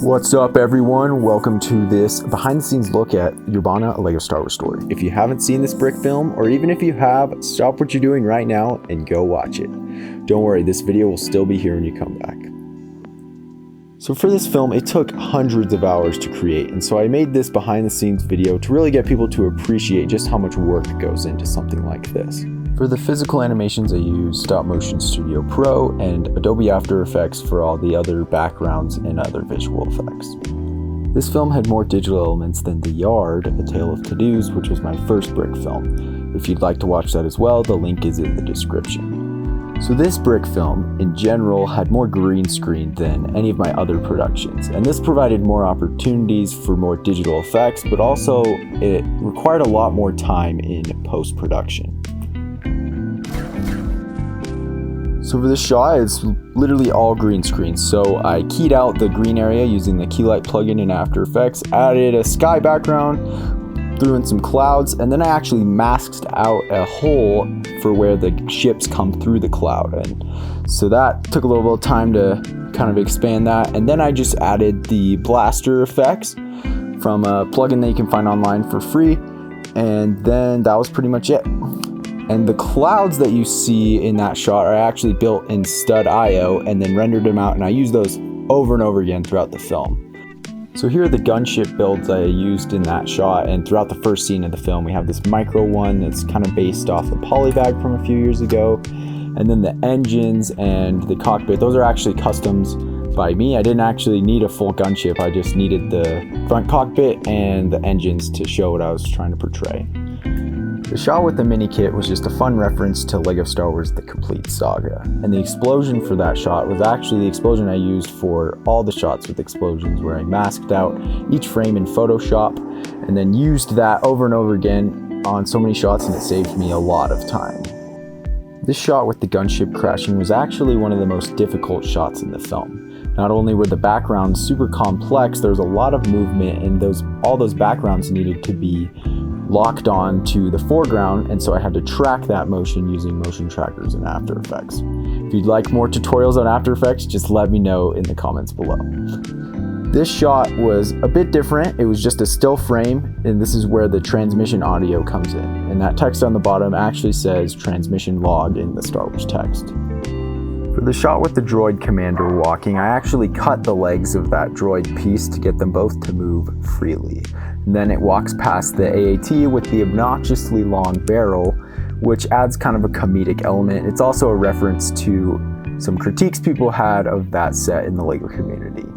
What's up, everyone? Welcome to this behind-the-scenes look at Yerbana, a LEGO Star Wars story. If you haven't seen this brick film, or even if you have, stop what you're doing right now and go watch it. Don't worry, this video will still be here when you come back. So for this film, it took hundreds of hours to create, and so I made this behind-the-scenes video to really get people to appreciate just how much work goes into something like this. For the physical animations, I used Stop Motion Studio Pro and Adobe After Effects for all the other backgrounds and other visual effects. This film had more digital elements than The Yard, A Tale of To-Dos, which was my first brick film. If you'd like to watch that as well, the link is in the description. So this brick film, in general, had more green screen than any of my other productions, and this provided more opportunities for more digital effects, but also it required a lot more time in post-production. So for this shot, it's literally all green screen. So I keyed out the green area using the Keylight plugin in After Effects, added a sky background, threw in some clouds, and then I actually masked out a hole for where the ships come through the cloud. And so that took a little bit of time to kind of expand that. And then I just added the blaster effects from a plugin that you can find online for free. And then that was pretty much it. And the clouds that you see in that shot are actually built in Stud.io and then rendered them out, and I use those over and over again throughout the film. So here are the gunship builds I used in that shot, and throughout the first scene of the film we have this micro one that's kind of based off the polybag from a few years ago, and then the engines and the cockpit, those are actually customs by me. I didn't actually need a full gunship, I just needed the front cockpit and the engines to show what I was trying to portray. The shot with the mini kit was just a fun reference to LEGO Star Wars The Complete Saga, and the explosion for that shot was actually the explosion I used for all the shots with explosions, where I masked out each frame in Photoshop and then used that over and over again on so many shots, and it saved me a lot of time. This shot with the gunship crashing was actually one of the most difficult shots in the film. Not only were the backgrounds super complex, there was a lot of movement, and all those backgrounds needed to be locked on to the foreground, and so I had to track that motion using motion trackers in After Effects. If you'd like more tutorials on After Effects, just let me know in the comments below. This shot was a bit different. It was just a still frame, and this is where the transmission audio comes in, and that text on the bottom actually says transmission log in the Star Wars text. For the shot with the Droid Commander walking, I actually cut the legs of that droid piece to get them both to move freely. And then it walks past the AAT with the obnoxiously long barrel, which adds kind of a comedic element. It's also a reference to some critiques people had of that set in the LEGO community.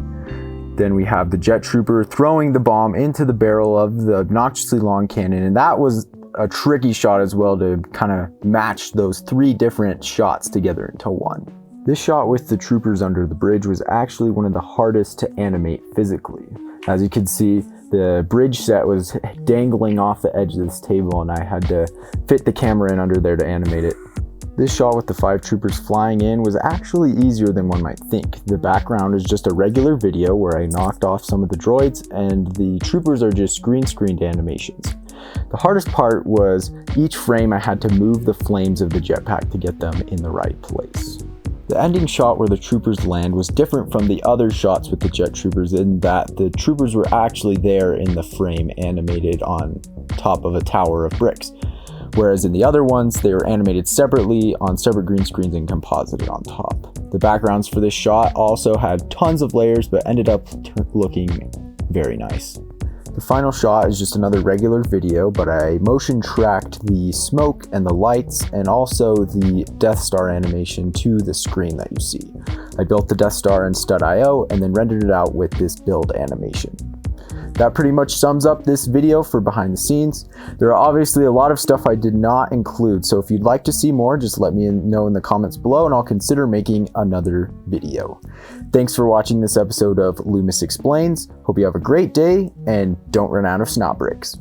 Then we have the jet trooper throwing the bomb into the barrel of the obnoxiously long cannon, and that was a tricky shot as well to kind of match those three different shots together into one. This shot with the troopers under the bridge was actually one of the hardest to animate physically. As you can see, the bridge set was dangling off the edge of this table, and I had to fit the camera in under there to animate it. This shot with the 5 troopers flying in was actually easier than one might think. The background is just a regular video where I knocked off some of the droids, and the troopers are just green screened animations. The hardest part was each frame I had to move the flames of the jetpack to get them in the right place. The ending shot where the troopers land was different from the other shots with the jet troopers in that the troopers were actually there in the frame animated on top of a tower of bricks, whereas in the other ones they were animated separately on separate green screens and composited on top. The backgrounds for this shot also had tons of layers but ended up looking very nice. The final shot is just another regular video, but I motion tracked the smoke and the lights and also the Death Star animation to the screen that you see. I built the Death Star in Stud.io and then rendered it out with this build animation. That pretty much sums up this video for behind the scenes. There are obviously a lot of stuff I did not include, so if you'd like to see more, just let me know in the comments below and I'll consider making another video. Thanks for watching this episode of Loomis Explains. Hope you have a great day and don't run out of snot bricks.